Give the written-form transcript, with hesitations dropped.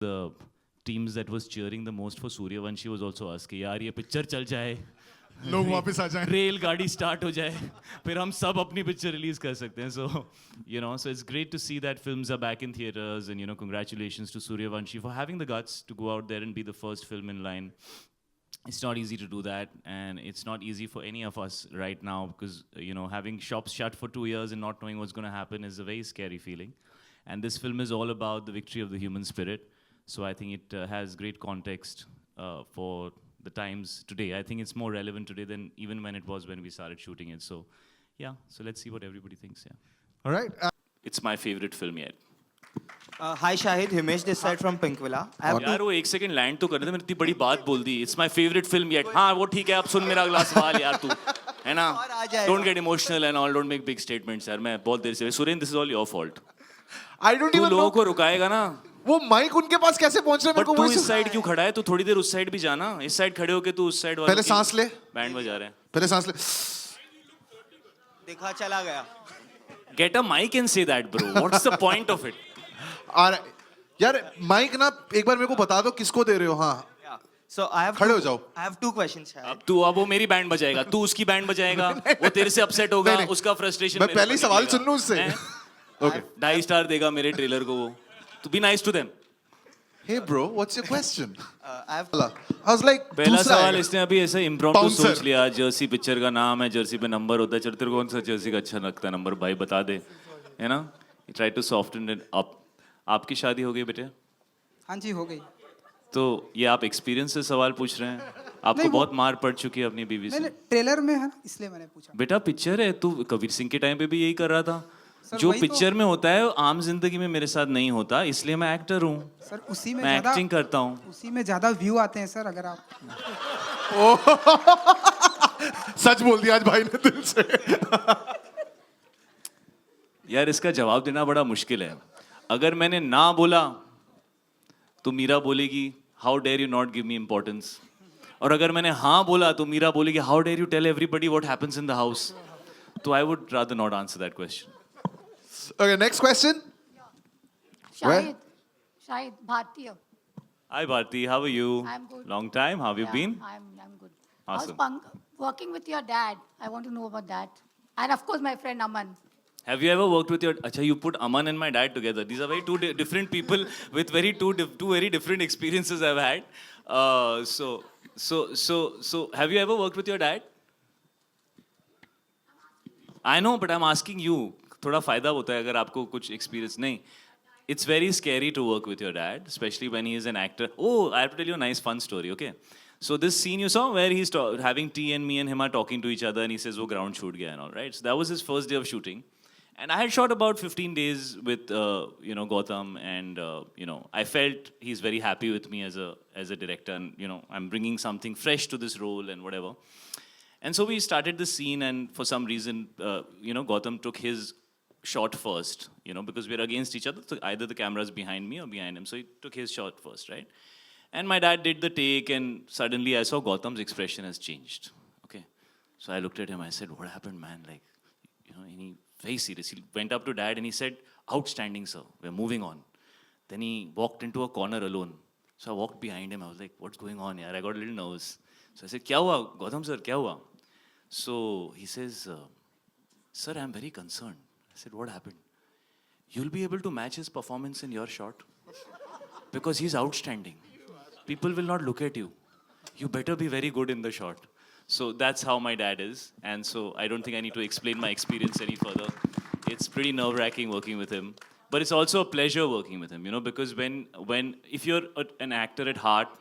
the teams that was cheering the most for Suryavanshi was also us कि यार ये picture चल जाए, लोग वापस आ जाएं. रेल गाड़ी start हो जाए, फिर हम सब अपनी picture release कर सकते हैं. So, so it's great to see that films are back in theaters, and congratulations to Suryavanshi for having the guts to go out there and be the first film in line. It's not easy to do that, and it's not easy for any of us right now because, having shops shut for 2 years and not knowing what's going to happen is a very scary feeling. And this film is all about the victory of the human spirit. So I think it has great context for the times today. I think it's more relevant today than even when it was when we started shooting it. So, yeah, so let's see what everybody thinks, yeah. All right. It's my favorite film yet. Hi Shahid, Himesh this side from Pink Villa. यार वो एक second land तो करने दे, मैंने इतनी बड़ी बात बोल दी. It's my favorite film yet. हाँ वो ठीक है, अब सुन मेरा अगला सवाल यार तू, है ना? Don't get emotional and all, don't make big statements यार. मैं बहुत देर से Suren, this is all your fault. I don't तू even लोगों know. को रुकाएगा ना? वो माइक उनके पास कैसे पहुंच रहा है मेरे बट को तू वही इस साइड क्यों खड़ा है? तू थोड़ी देर उस साइड भी जाना. इस साइड खड़े होके तू उस साइड वाले पहले सांस ले. बैंड बजा रहे हैं. पहले सांस ले. देखा चला गया. Get a mic and say that, bro. What's the point of it? यार माइक ना एक बार मेरे को बता दो किसको दे रहे हो. हाँ. So I have खड़े हो जाओ. I have two questions. अब वो मेरी बैंड बजाएगा, तू उसकी बैंड बजाएगा, वो तेरे से अपसेट होगा, उसका फ्रस्ट्रेशन. मैं पहले ही सवाल सुन लूं उससे. Okay. 2.5 स्टार देगा मेरे ट्रेलर को वो. To be nice to them. Hey bro, what's your question? I have I was like पहला दूसरा सवाल है. इसने अभी ऐसा इम्प्रॉम्प्टू Bouncer. सोच लिया. जर्सी पिक्चर का नाम है, जर्सी पे नंबर होता है. चल तेरे को कौन सा जर्सी का अच्छा लगता है नंबर, भाई बता दे, है ना? You try to soften it up. आपकी शादी हो गई बेटे? हाँ जी हो गई. तो ये आप एक्सपीरियंस से सवाल पूछ रहे हैं? आपको नहीं, बहुत मार पड़ चुकी है अपनी बीवी मैंने से. ट्रेलर में है ना इसलिए मैंने पूछा. बेटा पिक्चर है, तू कबीर सिंह के टाइम पे भी यही कर रहा था. सर, जो वही तो- पिक्चर में होता है आम जिंदगी में मेरे साथ नहीं होता, इसलिए मैं एक्टर हूँ. सर उसी में मैं ज्यादा एक्टिंग करता हूँ. उसी में ज्यादा व्यू आते हैं सर. अगर आप सच बोल दिया आज भाई ने दिल से. यार इसका जवाब देना बड़ा मुश्किल है. अगर मैंने ना बोला तो मीरा बोलेगी how dare you not give me importance, और अगर मैंने हाँ बोला तो मीरा बोलेगी how dare you tell everybody what happens in the house. तो I would rather not answer that question. Okay, next question. Shahid, Shahid, Bhartiya. Hi Bharti, how are you? I'm good. Long time, how have you Yeah, been? I'm good. Awesome. How's working with your dad? I want to know about that. And of course, my friend Aman. Have you ever worked with your? Acha, you put Aman and my dad together. These are very two different people with two very different experiences I've had. So, have you ever worked with your dad? I know, but I'm asking you. थोड़ा फायदा होता है अगर आपको कुछ experience नहीं. It's very scary to work with your dad, especially when he is an actor. Oh, I have to tell you a nice fun story, okay? So this scene you saw where he's having tea and me and him are talking to each other and he says, "Oh, ground shoot gaya," and all, right? So that was his first day of shooting. And I had shot about 15 days with, Gautam, and, I felt he's very happy with me as a director, and, I'm bringing something fresh to this role and whatever. And so we started the scene, and for some reason, Gautam took his shot first, because we're against each other. So either the camera's behind me or behind him. So he took his shot first, right? And my dad did the take, and suddenly I saw Gautam's expression has changed. Okay. So I looked at him, I said, "What happened, man?" Like, and he, very serious, he went up to dad and he said, "Outstanding, sir. We're moving on." Then he walked into a corner alone. So I walked behind him. I was like, "What's going on here?" I got a little nervous. So I said, "Kya hua, Gautam sir, kya hua?" So he says, "Sir, I'm very concerned." I said, "What happened?" "You'll be able to match his performance in your shot because he's outstanding. People will not look at you. You better be very good in the shot." So that's how my dad is. And so I don't think I need to explain my experience any further. It's pretty nerve-wracking working with him. But it's also a pleasure working with him, because if you're an actor at heart,